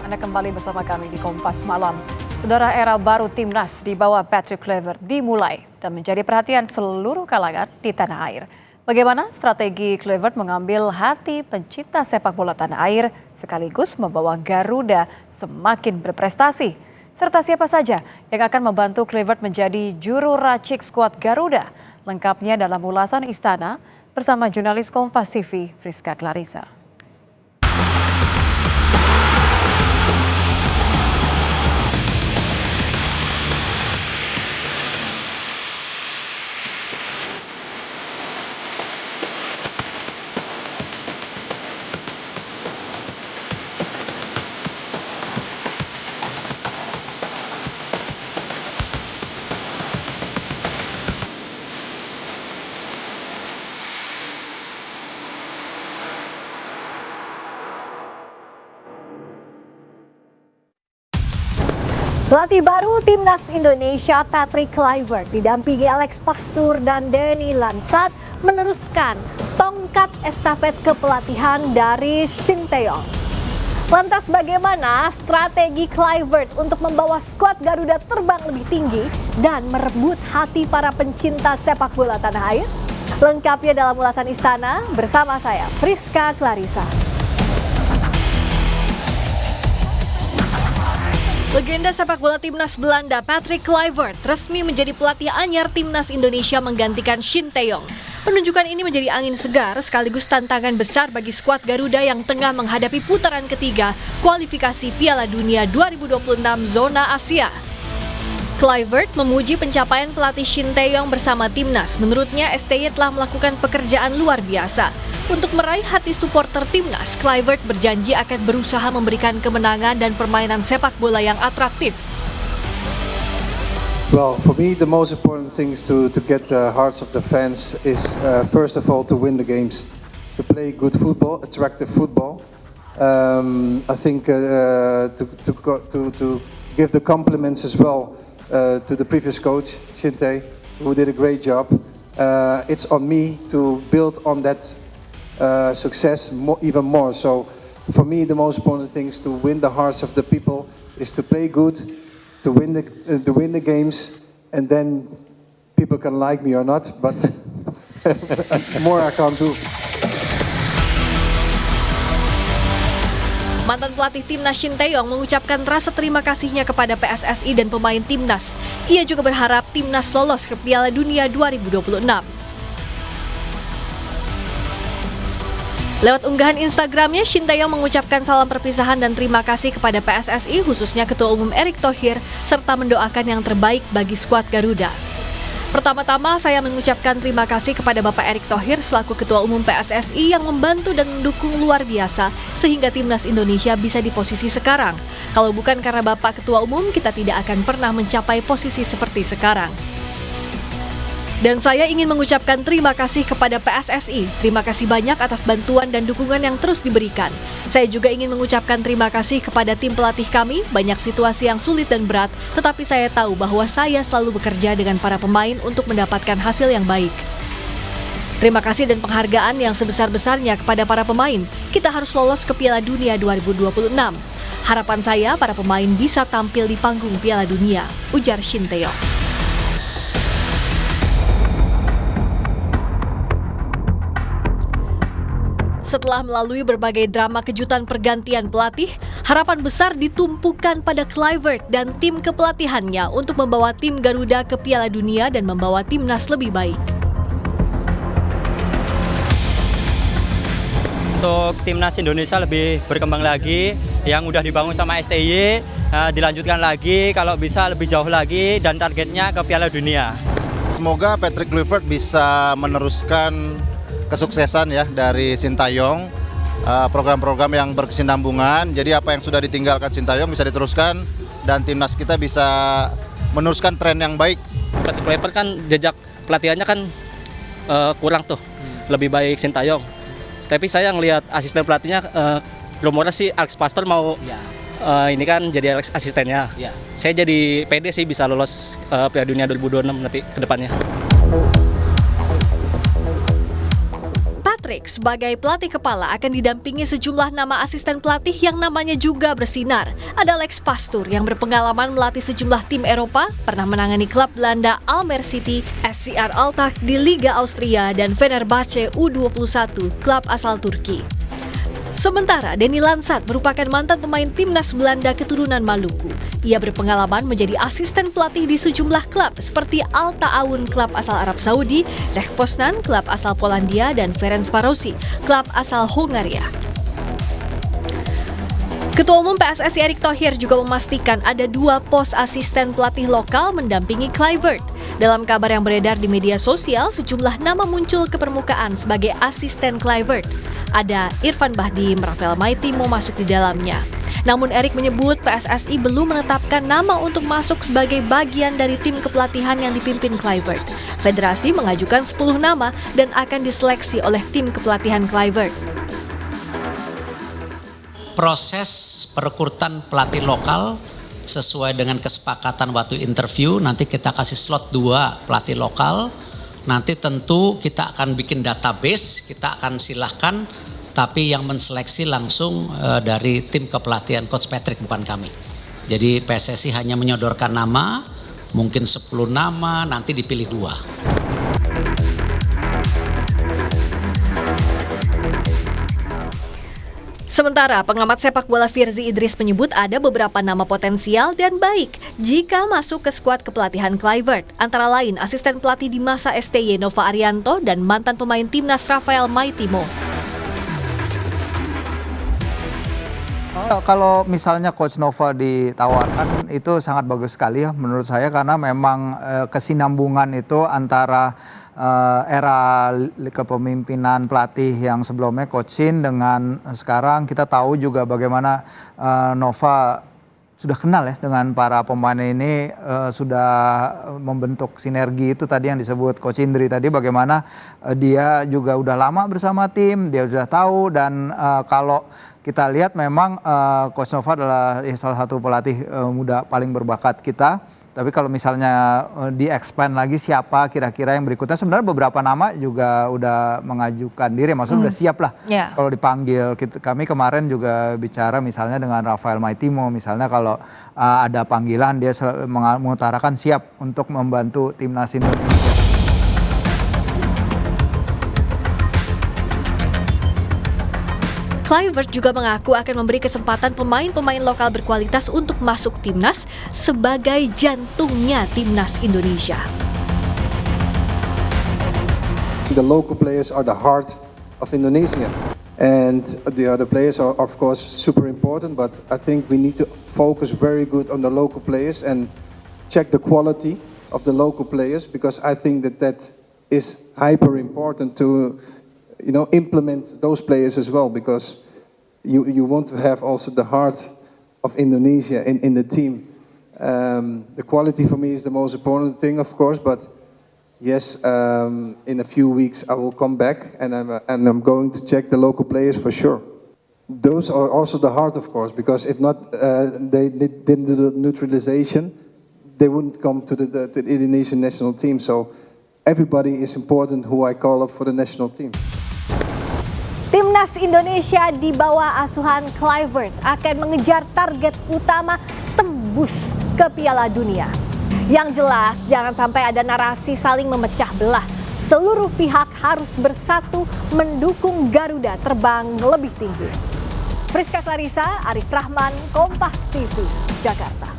Anda kembali bersama kami di Kompas Malam. Saudara, era baru Timnas di bawah Patrick Kluivert dimulai dan menjadi perhatian seluruh kalangan di tanah air. Bagaimana strategi Kluivert mengambil hati pencinta sepak bola tanah air sekaligus membawa Garuda semakin berprestasi? Serta siapa saja yang akan membantu Kluivert menjadi juru racik skuad Garuda? Lengkapnya dalam ulasan Istana bersama jurnalis Kompas TV Friska Clarissa. Pelatih baru Timnas Indonesia Patrick Kluivert didampingi Alex Pastoor dan Denny Lansat meneruskan tongkat estafet kepelatihan dari Shin Tae-yong. Lantas bagaimana strategi Kluivert untuk membawa skuad Garuda terbang lebih tinggi dan merebut hati para pencinta sepak bola tanah air? Lengkapnya dalam ulasan Istana bersama saya Friska Clarissa. Legenda sepak bola Timnas Belanda Patrick Kluivert resmi menjadi pelatih anyar Timnas Indonesia menggantikan Shin Tae-yong. Penunjukan ini menjadi angin segar sekaligus tantangan besar bagi skuad Garuda yang tengah menghadapi putaran ketiga kualifikasi Piala Dunia 2026 zona Asia. Kluivert memuji pencapaian pelatih Shin Tae-yong bersama Timnas. Menurutnya STY telah melakukan pekerjaan luar biasa. Untuk meraih hati supporter Timnas, Kluivert berjanji akan berusaha memberikan kemenangan dan permainan sepak bola yang atraktif. Well, for me, the most important thing is to get the hearts of the fans is first of all to win the games, to play good football, attractive football. I think to give the compliments as well to the previous coach, Shin Tae, who did a great job. It's on me to build on that success even more. So for me, the most important thing is to win the hearts of the people, is to play good, to win the games, and then people can like me or not, but more I can't do. Mantan pelatih Timnas Shin Tae-yong mengucapkan rasa terima kasihnya kepada PSSI dan pemain Timnas. Ia juga berharap Timnas lolos ke Piala Dunia 2026. Lewat unggahan Instagramnya, Shin Tae-yong mengucapkan salam perpisahan dan terima kasih kepada PSSI, khususnya Ketua Umum Erick Thohir, serta mendoakan yang terbaik bagi skuad Garuda. Pertama-tama, saya mengucapkan terima kasih kepada Bapak Erick Thohir selaku Ketua Umum PSSI yang membantu dan mendukung luar biasa sehingga Timnas Indonesia bisa di posisi sekarang. Kalau bukan karena Bapak Ketua Umum, kita tidak akan pernah mencapai posisi seperti sekarang. Dan saya ingin mengucapkan terima kasih kepada PSSI. Terima kasih banyak atas bantuan dan dukungan yang terus diberikan. Saya juga ingin mengucapkan terima kasih kepada tim pelatih kami. Banyak situasi yang sulit dan berat, tetapi saya tahu bahwa saya selalu bekerja dengan para pemain untuk mendapatkan hasil yang baik. Terima kasih dan penghargaan yang sebesar-besarnya kepada para pemain. Kita harus lolos ke Piala Dunia 2026. Harapan saya para pemain bisa tampil di panggung Piala Dunia, ujar Shin Tae-yong. Setelah melalui berbagai drama kejutan pergantian pelatih, harapan besar ditumpukan pada Kluivert dan tim kepelatihannya untuk membawa tim Garuda ke Piala Dunia dan membawa Timnas lebih baik. Untuk Timnas Indonesia lebih berkembang lagi, yang udah dibangun sama STY, dilanjutkan lagi, kalau bisa lebih jauh lagi, dan targetnya ke Piala Dunia. Semoga Patrick Kluivert bisa meneruskan kesuksesan ya dari Shin Tae-yong, program-program yang berkesinambungan. Jadi apa yang sudah ditinggalkan Shin Tae-yong bisa diteruskan dan timnas kita bisa meneruskan tren yang baik. Patrick Kluivert kan jejak pelatihannya kan kurang tuh, lebih baik Shin Tae-yong. Tapi saya ngelihat asisten pelatihnya, rumornya sih Alex Pastoor mau ini kan jadi asistennya. Saya jadi pede sih bisa lolos Piala Dunia 2026 nanti ke depannya. Patrick sebagai pelatih kepala akan didampingi sejumlah nama asisten pelatih yang namanya juga bersinar. Ada Lex Pastur yang berpengalaman melatih sejumlah tim Eropa, pernah menangani klub Belanda Almere City, SCR Altach di Liga Austria, dan Fenerbahce U21, klub asal Turki. Sementara Denny Lansat merupakan mantan pemain timnas Belanda keturunan Maluku. Ia berpengalaman menjadi asisten pelatih di sejumlah klub seperti Al Ta'awun, klub asal Arab Saudi, Lech Poznan, klub asal Polandia, dan Ferencvarosi, klub asal Hongaria. Ketua Umum PSSI Erick Thohir juga memastikan ada 2 pos asisten pelatih lokal mendampingi Kluivert. Dalam kabar yang beredar di media sosial, sejumlah nama muncul ke permukaan sebagai asisten Kluivert. Ada Irfan Bahdim, Rafael Maitimo masuk di dalamnya. Namun Erick menyebut PSSI belum menetapkan nama untuk masuk sebagai bagian dari tim kepelatihan yang dipimpin Kluivert. Federasi mengajukan 10 nama dan akan diseleksi oleh tim kepelatihan Kluivert. Proses perekrutan pelatih lokal sesuai dengan kesepakatan waktu interview, nanti kita kasih slot 2 pelatih lokal. Nanti tentu kita akan bikin database, kita akan silahkan, tapi yang menseleksi langsung dari tim kepelatihan Coach Patrick, bukan kami. Jadi PSSI hanya menyodorkan nama, mungkin 10 nama, nanti dipilih 2. Sementara pengamat sepak bola Firzi Idris menyebut ada beberapa nama potensial dan baik jika masuk ke skuad kepelatihan Kluivert, antara lain asisten pelatih di masa STY Nova Arianto dan mantan pemain timnas Rafael Maitimo. Kalau misalnya Coach Nova ditawarkan itu sangat bagus sekali ya menurut saya, karena memang kesinambungan itu antara era kepemimpinan pelatih yang sebelumnya Coach Shin dengan sekarang. Kita tahu juga bagaimana Nova sudah kenal ya dengan para pemain ini, sudah membentuk sinergi itu tadi yang disebut Coach Indri tadi, bagaimana dia juga udah lama bersama tim, dia sudah tahu. Dan kalau kita lihat memang Coach Nova adalah salah satu pelatih muda paling berbakat kita. Tapi kalau misalnya di-expand lagi siapa kira-kira yang berikutnya, sebenarnya beberapa nama juga udah mengajukan diri, maksudnya udah siap lah kalau dipanggil. Kami kemarin juga bicara misalnya dengan Rafael Maitimo, misalnya kalau ada panggilan dia mengutarakan siap untuk membantu timnas Indonesia. Kluivert juga mengaku akan memberi kesempatan pemain-pemain lokal berkualitas untuk masuk timnas sebagai jantungnya timnas Indonesia. The local players are the heart of Indonesia, and the other players are of course super important, but I think we need to focus very good on the local players and check the quality of the local players, because I think that is hyper important to implement those players as well, because you want to have also the heart of Indonesia in the team. The quality for me is the most important thing, of course, but yes, in a few weeks I will come back and I'm going to check the local players for sure. Those are also the heart, of course, because if not, they didn't do the neutralization, they wouldn't come to the Indonesian national team. So everybody is important who I call up for the national team. Timnas Indonesia di bawah asuhan Kluivert akan mengejar target utama tembus ke Piala Dunia. Yang jelas jangan sampai ada narasi saling memecah belah. Seluruh pihak harus bersatu mendukung Garuda terbang lebih tinggi. Friska Clarissa, Arif Rahman, Kompas TV, Jakarta.